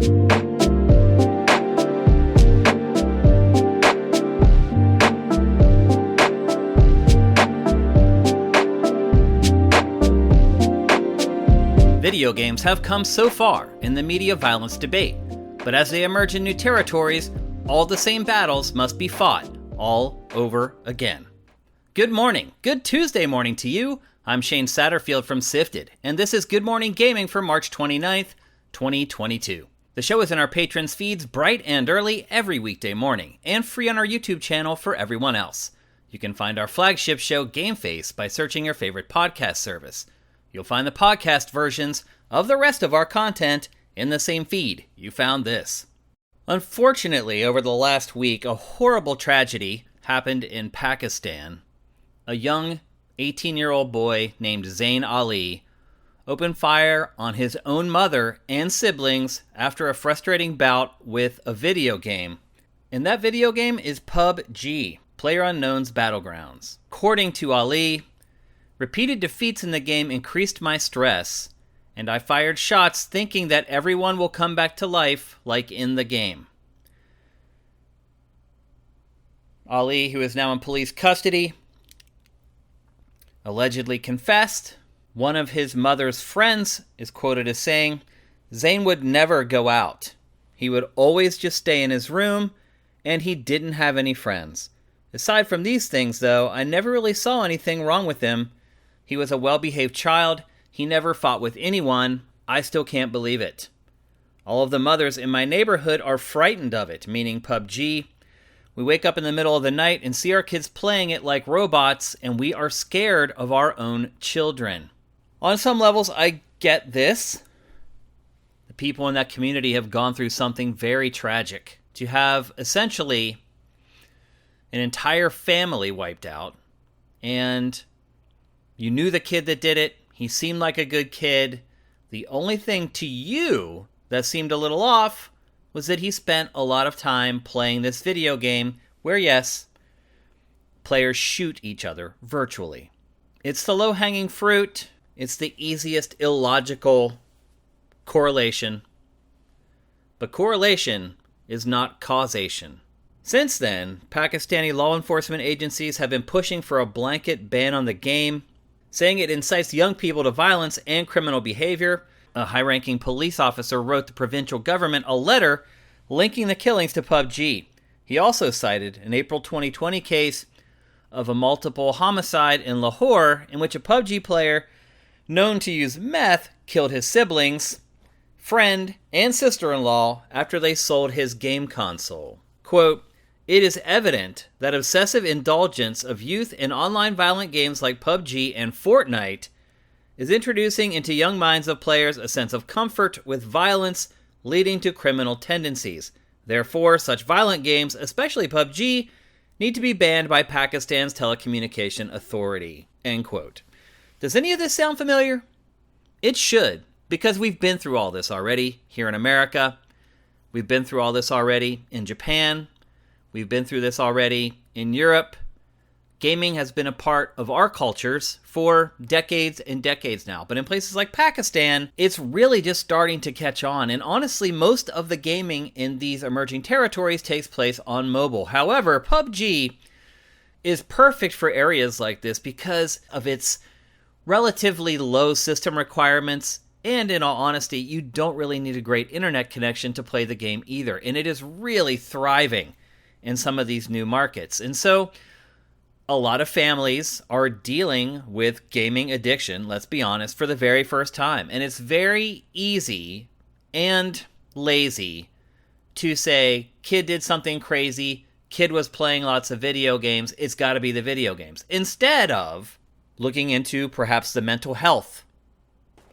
Video games have come so far in the media violence debate, but as they emerge in new territories, all the same battles must be fought all over again. Good morning, good Tuesday morning to you. I'm Shane Satterfield from Sifted, and this is Good Morning Gaming for March 29th, 2022. The show is in our patrons' feeds bright and early every weekday morning, and free on our YouTube channel for everyone else. You can find our flagship show, Game Face, by searching your favorite podcast service. You'll find the podcast versions of the rest of our content in the same feed you found this. Unfortunately, over the last week, a horrible tragedy happened in Pakistan. A young 18-year-old boy named Zain Ali opened fire on his own mother and siblings after a frustrating bout with a video game. And that video game is PUBG, PlayerUnknown's Battlegrounds. According to Ali, repeated defeats in the game increased my stress, and I fired shots thinking that everyone will come back to life like in the game. Ali, who is now in police custody, allegedly confessed. One of his mother's friends is quoted as saying, "Zain would never go out. He would always just stay in his room, and he didn't have any friends. Aside from these things, though, I never really saw anything wrong with him. He was a well-behaved child. He never fought with anyone. I still can't believe it. All of the mothers in my neighborhood are frightened of it," meaning PUBG. "We wake up in the middle of the night and see our kids playing it like robots, and we are scared of our own children." On some levels, I get this. The people in that community have gone through something very tragic. To have essentially an entire family wiped out, and you knew the kid that did it. He seemed like a good kid. The only thing to you that seemed a little off was that he spent a lot of time playing this video game where, yes, players shoot each other virtually. It's the low-hanging fruit. It's the easiest illogical correlation. But correlation is not causation. Since then, Pakistani law enforcement agencies have been pushing for a blanket ban on the game, saying it incites young people to violence and criminal behavior. A high-ranking police officer wrote the provincial government a letter linking the killings to PUBG. He also cited an April 2020 case of a multiple homicide in Lahore in which a PUBG player known to use meth killed his siblings, friend, and sister-in-law after they sold his game console. Quote, "It is evident that obsessive indulgence of youth in online violent games like PUBG and Fortnite is introducing into young minds of players a sense of comfort with violence, leading to criminal tendencies. Therefore, such violent games, especially PUBG, need to be banned by Pakistan's telecommunication authority." End quote. Does any of this sound familiar? It should, because we've been through all this already here in America. We've been through all this already in Japan. We've been through this already in Europe. Gaming has been a part of our cultures for decades and decades now. But in places like Pakistan, it's really just starting to catch on. And honestly, most of the gaming in these emerging territories takes place on mobile. However, PUBG is perfect for areas like this because of its relatively low system requirements. And in all honesty, you don't really need a great internet connection to play the game either. And it is really thriving in some of these new markets. And so a lot of families are dealing with gaming addiction, let's be honest, for the very first time. And it's very easy and lazy to say, kid did something crazy, kid was playing lots of video games, it's got to be the video games. Instead of looking into perhaps the mental health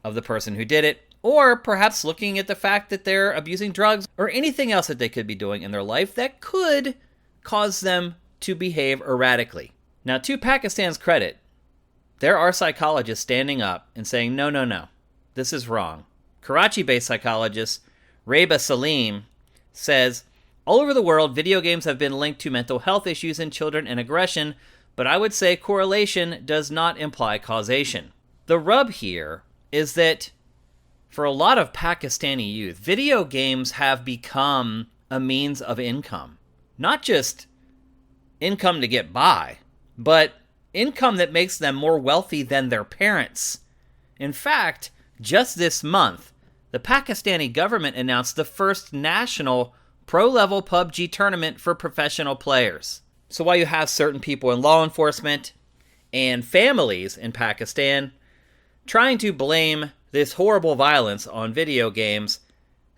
of the person who did it, or perhaps looking at the fact that they're abusing drugs or anything else that they could be doing in their life that could cause them to behave erratically. Now, to Pakistan's credit, there are psychologists standing up and saying, no, this is wrong. Karachi-based psychologist Reba Salim says, "All over the world, video games have been linked to mental health issues in children and aggression, but I would say correlation does not imply causation." The rub here is that For a lot of Pakistani youth, video games have become a means of income. Not just income to get by, but income that makes them more wealthy than their parents. In fact, just this month, the Pakistani government announced the first national pro-level PUBG tournament for professional players. So while you have certain people in law enforcement and families in Pakistan trying to blame this horrible violence on video games,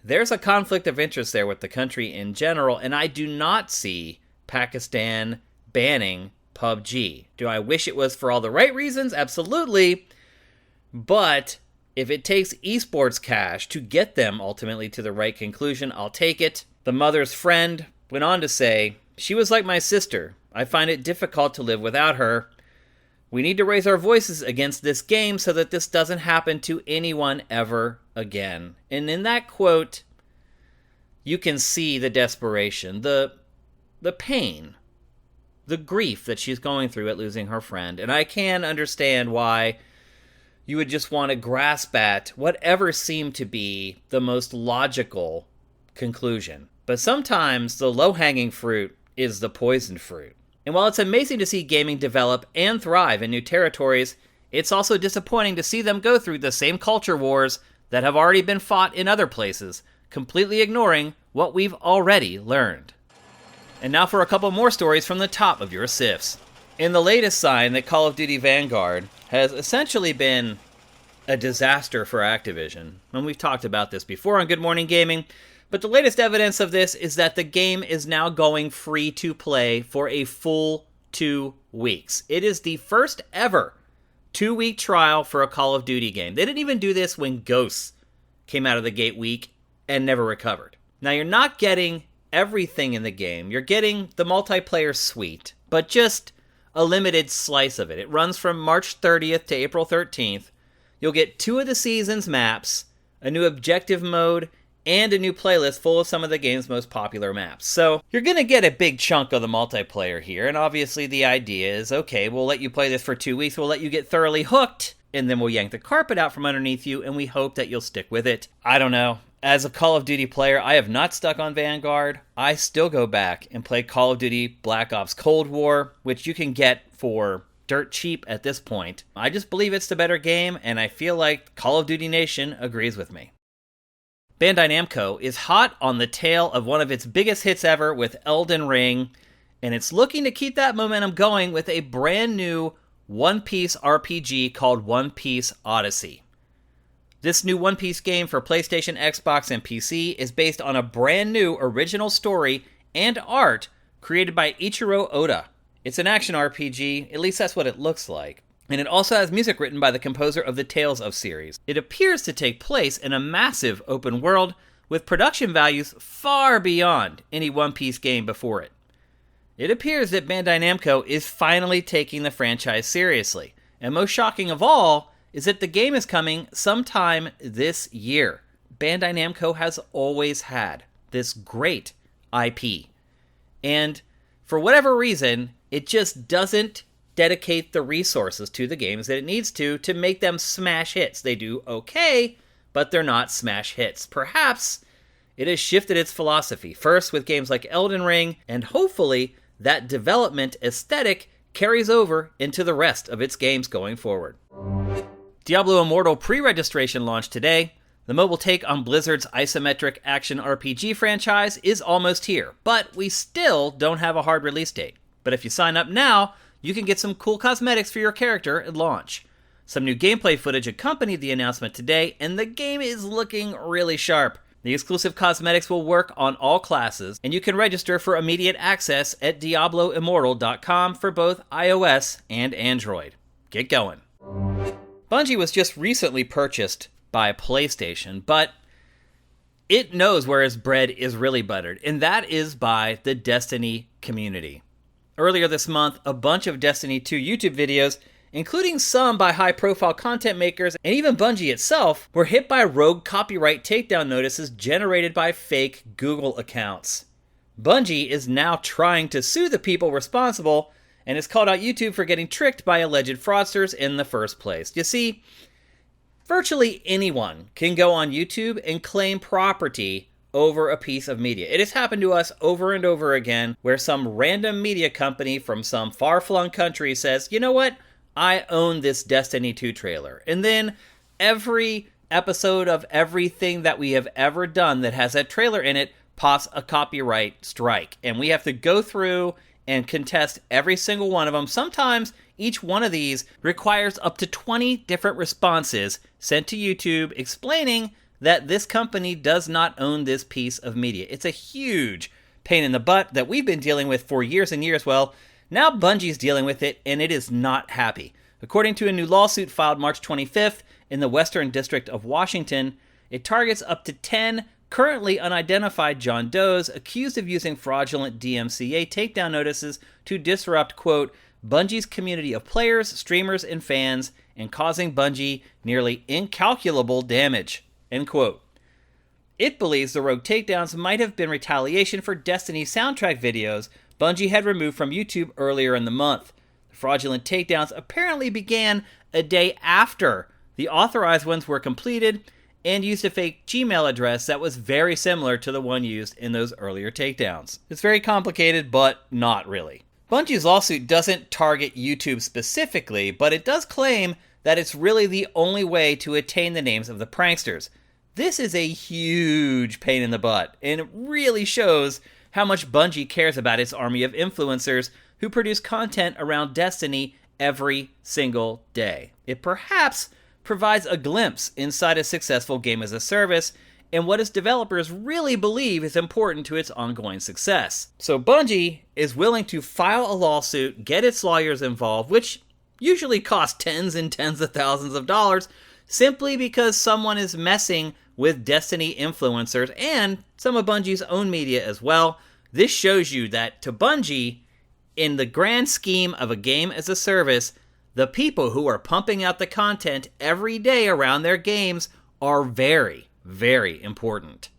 there's a conflict of interest there with the country in general, and I do not see Pakistan banning PUBG. Do I wish it was for all the right reasons? Absolutely. But if it takes esports cash to get them ultimately to the right conclusion, I'll take it. The mother's friend went on to say, "She was like my sister. I find it difficult to live without her. We need to raise our voices against this game so that this doesn't happen to anyone ever again." And in that quote, you can see the desperation, the pain, the grief that she's going through at losing her friend. And I can understand why you would just want to grasp at whatever seemed to be the most logical conclusion. But sometimes the low-hanging fruit is the poisoned fruit. And while it's amazing to see gaming develop and thrive in new territories, it's also disappointing to see them go through the same culture wars that have already been fought in other places, completely ignoring what we've already learned. And now for a couple more stories from the top of your SIFs. In the latest sign that Call of Duty Vanguard has essentially been a disaster for Activision, and we've talked about this before on Good Morning Gaming, but the latest evidence of this is that the game is now going free to play for a full 2 weeks. It is the first ever 2-week trial for a Call of Duty game. They didn't even do this when Ghosts came out of the gate weak and never recovered. Now, you're not getting everything in the game. You're getting the multiplayer suite, but just a limited slice of it. It runs from March 30th to April 13th. You'll get 2 of the season's maps, a new objective mode, and a new playlist full of some of the game's most popular maps. So you're going to get a big chunk of the multiplayer here, and obviously the idea is, okay, we'll let you play this for 2 weeks, we'll let you get thoroughly hooked, and then we'll yank the carpet out from underneath you, and we hope that you'll stick with it. I don't know. As a Call of Duty player, I have not stuck on Vanguard. I still go back and play Call of Duty Black Ops Cold War, which you can get for dirt cheap at this point. I just believe it's the better game, and I feel like Call of Duty Nation agrees with me. Bandai Namco is hot on the tail of one of its biggest hits ever with Elden Ring, and it's looking to keep that momentum going with a brand new One Piece RPG called One Piece Odyssey. This new One Piece game for PlayStation, Xbox, and PC is based on a brand new original story and art created by Ichiro Oda. It's an action RPG, at least that's what it looks like. And it also has music written by the composer of the Tales of series. It appears to take place in a massive open world with production values far beyond any One Piece game before it. It appears that Bandai Namco is finally taking the franchise seriously. And most shocking of all is that the game is coming sometime this year. Bandai Namco has always had this great IP. And for whatever reason, it just doesn't dedicate the resources to the games that it needs to make them smash hits. They do okay, but they're not smash hits. Perhaps it has shifted its philosophy, first with games like Elden Ring, and hopefully that development aesthetic carries over into the rest of its games going forward. Diablo Immortal pre-registration launched today. The mobile take on Blizzard's isometric action RPG franchise is almost here, but we still don't have a hard release date. But if you sign up now, you can get some cool cosmetics for your character at launch. Some new gameplay footage accompanied the announcement today, and the game is looking really sharp. The exclusive cosmetics will work on all classes, and you can register for immediate access at DiabloImmortal.com for both iOS and Android. Get going. Bungie was just recently purchased by PlayStation, but it knows where its bread is really buttered, and that is by the Destiny community. Earlier this month, a bunch of Destiny 2 YouTube videos, including some by high-profile content makers and even Bungie itself, were hit by rogue copyright takedown notices generated by fake Google accounts. Bungie is now trying to sue the people responsible and has called out YouTube for getting tricked by alleged fraudsters in the first place. You see, Virtually anyone can go on YouTube and claim property over a piece of media. It has happened to us over and over again where some random media company from some far-flung country says, you know what, I own this Destiny 2 trailer. And then every episode of everything that we have ever done that has that trailer in it pops a copyright strike. And we have to go through and contest every single one of them. Sometimes each one of these requires up to 20 different responses sent to YouTube explaining that this company does not own this piece of media. It's a huge pain in the butt that we've been dealing with for years and years. Well, now Bungie's dealing with it, and it is not happy. According to a new lawsuit filed March 25th in the Western District of Washington, it targets up to 10 currently unidentified John Does accused of using fraudulent DMCA takedown notices to disrupt, quote, Bungie's community of players, streamers, and fans, and causing Bungie nearly incalculable damage, end quote. It believes the rogue takedowns might have been retaliation for Destiny soundtrack videos Bungie had removed from YouTube earlier in the month. The fraudulent takedowns apparently began a day after the authorized ones were completed and used a fake Gmail address that was very similar to the one used in those earlier takedowns. It's very complicated, but not really. Bungie's lawsuit doesn't target YouTube specifically, but it does claim that it's really the only way to attain the names of the pranksters. This is a huge pain in the butt, and it really shows how much Bungie cares about its army of influencers who produce content around Destiny every single day. It perhaps provides a glimpse inside a successful game as a service and what its developers really believe is important to its ongoing success. So Bungie is willing to file a lawsuit, get its lawyers involved, which usually costs tens and tens of thousands of dollars, simply because someone is messing with Destiny influencers and some of Bungie's own media as well. This shows you that to Bungie, in the grand scheme of a game as a service, the people who are pumping out the content every day around their games are very, very important.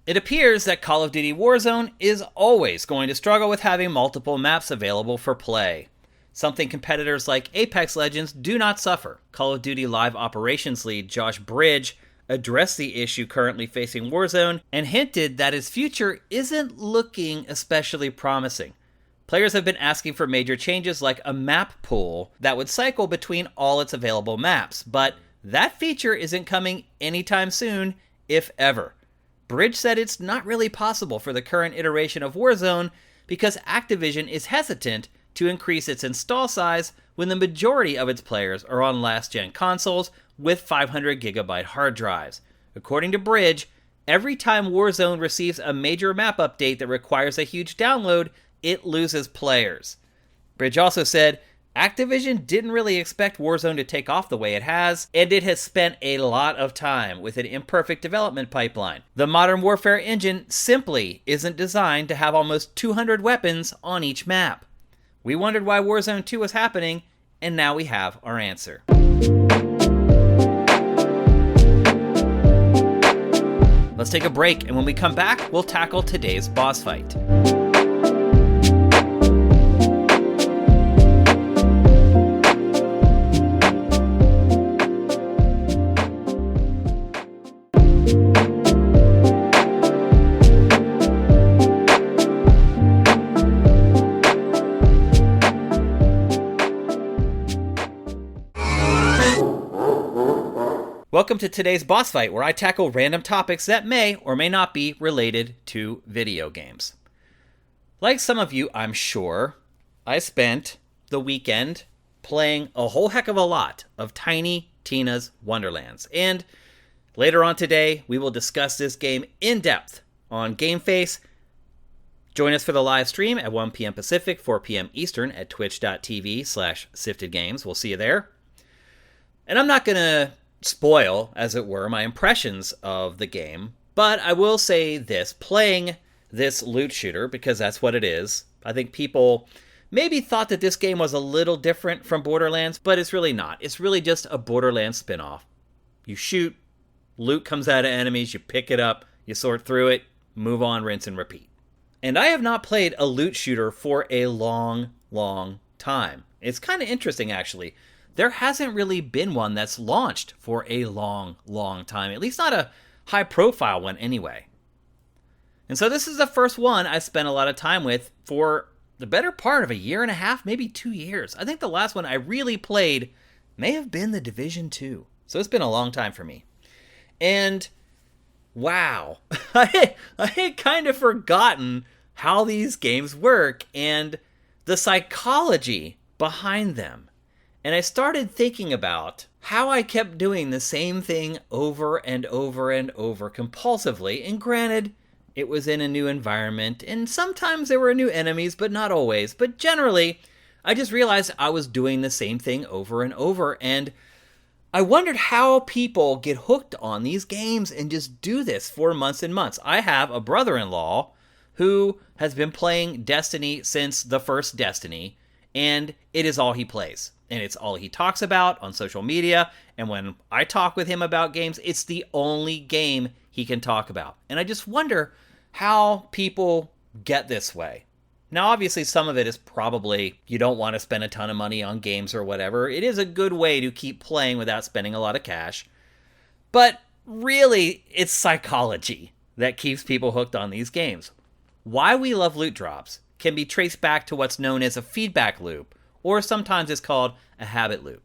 It appears that Call of Duty Warzone is always going to struggle with having multiple maps available for play, something competitors like Apex Legends do not suffer. Call of Duty Live Operations lead Josh Bridge addressed the issue currently facing Warzone and hinted that its future isn't looking especially promising. Players have been asking for major changes like a map pool that would cycle between all its available maps, but that feature isn't coming anytime soon, if ever. Bridge said it's not really possible for the current iteration of Warzone because Activision is hesitant to increase its install size when the majority of its players are on last-gen consoles with 500 gigabyte hard drives. According to Bridge, every time Warzone receives a major map update that requires a huge download, it loses players. Bridge also said Activision didn't really expect Warzone to take off the way it has, and it has spent a lot of time with an imperfect development pipeline. The Modern Warfare engine simply isn't designed to have almost 200 weapons on each map. We wondered why Warzone 2 was happening, and now we have our answer. Let's take a break, and when we come back, we'll tackle today's boss fight. Welcome to today's boss fight, where I tackle random topics that may or may not be related to video games. Like some of you, I'm sure, I spent the weekend playing a whole heck of a lot of Tiny Tina's Wonderlands. And later on today, we will discuss this game in depth on GameFace. Join us for the live stream at 1 p.m. Pacific, 4 p.m. Eastern at twitch.tv/siftedgames. We'll see you there. And I'm not going to spoil, as it were, my impressions of the game, but I will say this, playing this loot shooter, because that's what it is, I think people maybe thought that this game was a little different from Borderlands, but it's really not. It's really just a Borderlands spinoff. You shoot, loot comes out of enemies, you pick it up, you sort through it, move on, rinse and repeat. And I have not played a loot shooter for a long, long time. It's kind of interesting, actually. there hasn't really been one that's launched for a long, long time. At least not a high-profile one anyway. And so this is the first one I spent a lot of time with for the better part of a year and a half, maybe 2 years. I think the last one I really played may have been The Division 2. So it's been a long time for me. And wow, I had kind of forgotten how these games work and the psychology behind them. And I started thinking about how I kept doing the same thing over and over and over compulsively. And granted, it was in a new environment, and sometimes there were new enemies, but not always. But generally, I just realized I was doing the same thing over and over, and I wondered how people get hooked on these games and just do this for months and months. I have a brother-in-law who has been playing Destiny since the first Destiny, and it is all he plays. And it's all he talks about on social media, and when I talk with him about games, it's the only game he can talk about. And I just wonder how people get this way. Now, obviously, some of it is probably you don't want to spend a ton of money on games or whatever. It is a good way to keep playing without spending a lot of cash. But really, it's psychology that keeps people hooked on these games. Why we love loot drops can be traced back to what's known as a feedback loop, or sometimes it's called a habit loop.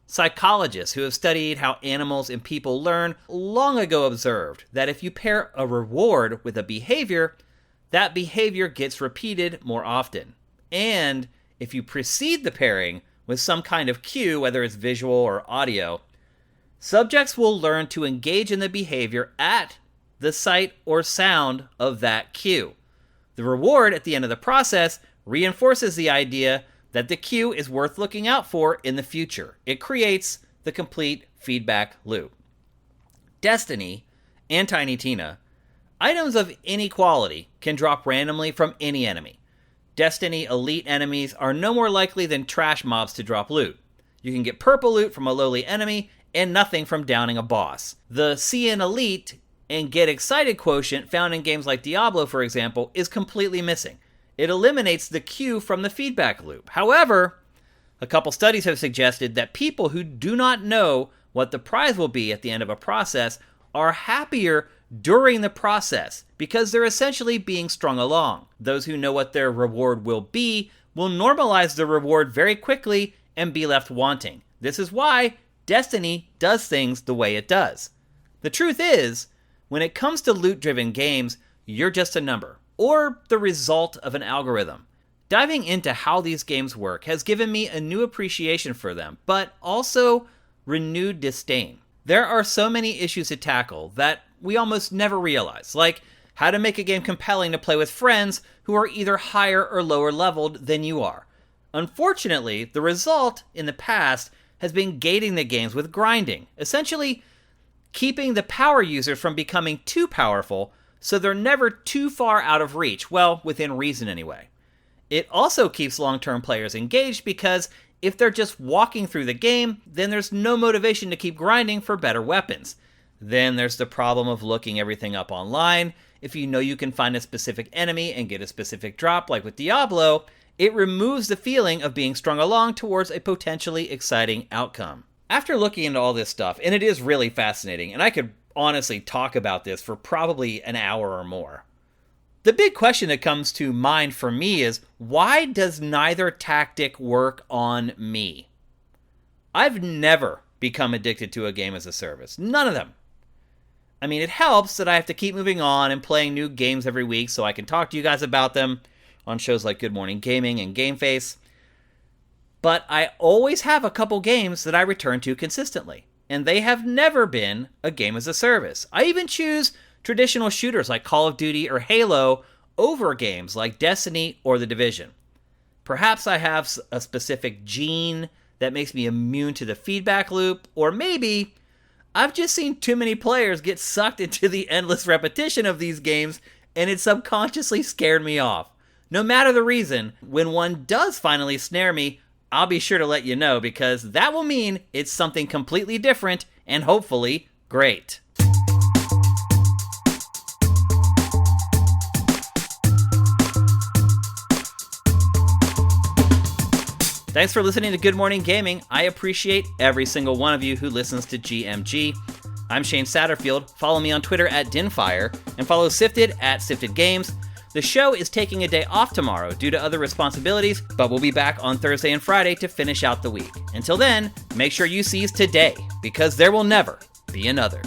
Psychologists who have studied how animals and people learn long ago observed that if you pair a reward with a behavior, that behavior gets repeated more often. And if you precede the pairing with some kind of cue, whether it's visual or audio, subjects will learn to engage in the behavior at the sight or sound of that cue. The reward at the end of the process reinforces the idea that the cue is worth looking out for in the future. It creates the complete feedback loop. Destiny and Tiny Tina, items of any quality can drop randomly from any enemy. Destiny elite enemies are no more likely than trash mobs to drop loot. You can get purple loot from a lowly enemy and nothing from downing a boss. The see an elite and get excited quotient found in games like Diablo, for example, is completely missing. It eliminates the cue from the feedback loop. However, a couple studies have suggested that people who do not know what the prize will be at the end of a process are happier during the process because they're essentially being strung along. Those who know what their reward will be will normalize the reward very quickly and be left wanting. This is why Destiny does things the way it does. The truth is, when it comes to loot-driven games, you're just a number, or the result of an algorithm. Diving into how these games work has given me a new appreciation for them, but also renewed disdain. There are so many issues to tackle that we almost never realize, like how to make a game compelling to play with friends who are either higher or lower leveled than you are. Unfortunately, the result in the past has been gating the games with grinding, essentially keeping the power users from becoming too powerful so they're never too far out of reach, well, within reason anyway. It also keeps long-term players engaged because if they're just walking through the game, then there's no motivation to keep grinding for better weapons. Then there's the problem of looking everything up online. If you know you can find a specific enemy and get a specific drop, like with Diablo, it removes the feeling of being strung along towards a potentially exciting outcome. After looking into all this stuff, and it is really fascinating, and I could honestly talk about this for probably an hour or more, the big question that comes to mind for me is, why does neither tactic work on me? I've never become addicted to a game as a service. None of them. I mean, it helps that I have to keep moving on and playing new games every week so I can talk to you guys about them on shows like Good Morning Gaming and Game Face. But I always have a couple games that I return to consistently, and they have never been a game as a service. I even choose traditional shooters like Call of Duty or Halo over games like Destiny or The Division. Perhaps I have a specific gene that makes me immune to the feedback loop, or maybe I've just seen too many players get sucked into the endless repetition of these games, and it subconsciously scared me off. No matter the reason, when one does finally snare me, I'll be sure to let you know, because that will mean it's something completely different and hopefully great. Thanks for listening to Good Morning Gaming. I appreciate every single one of you who listens to GMG. I'm Shane Satterfield. Follow me on Twitter at Dinfire, and follow Sifted at Sifted Games. The show is taking a day off tomorrow due to other responsibilities, but we'll be back on Thursday and Friday to finish out the week. Until then, make sure you seize today, because there will never be another.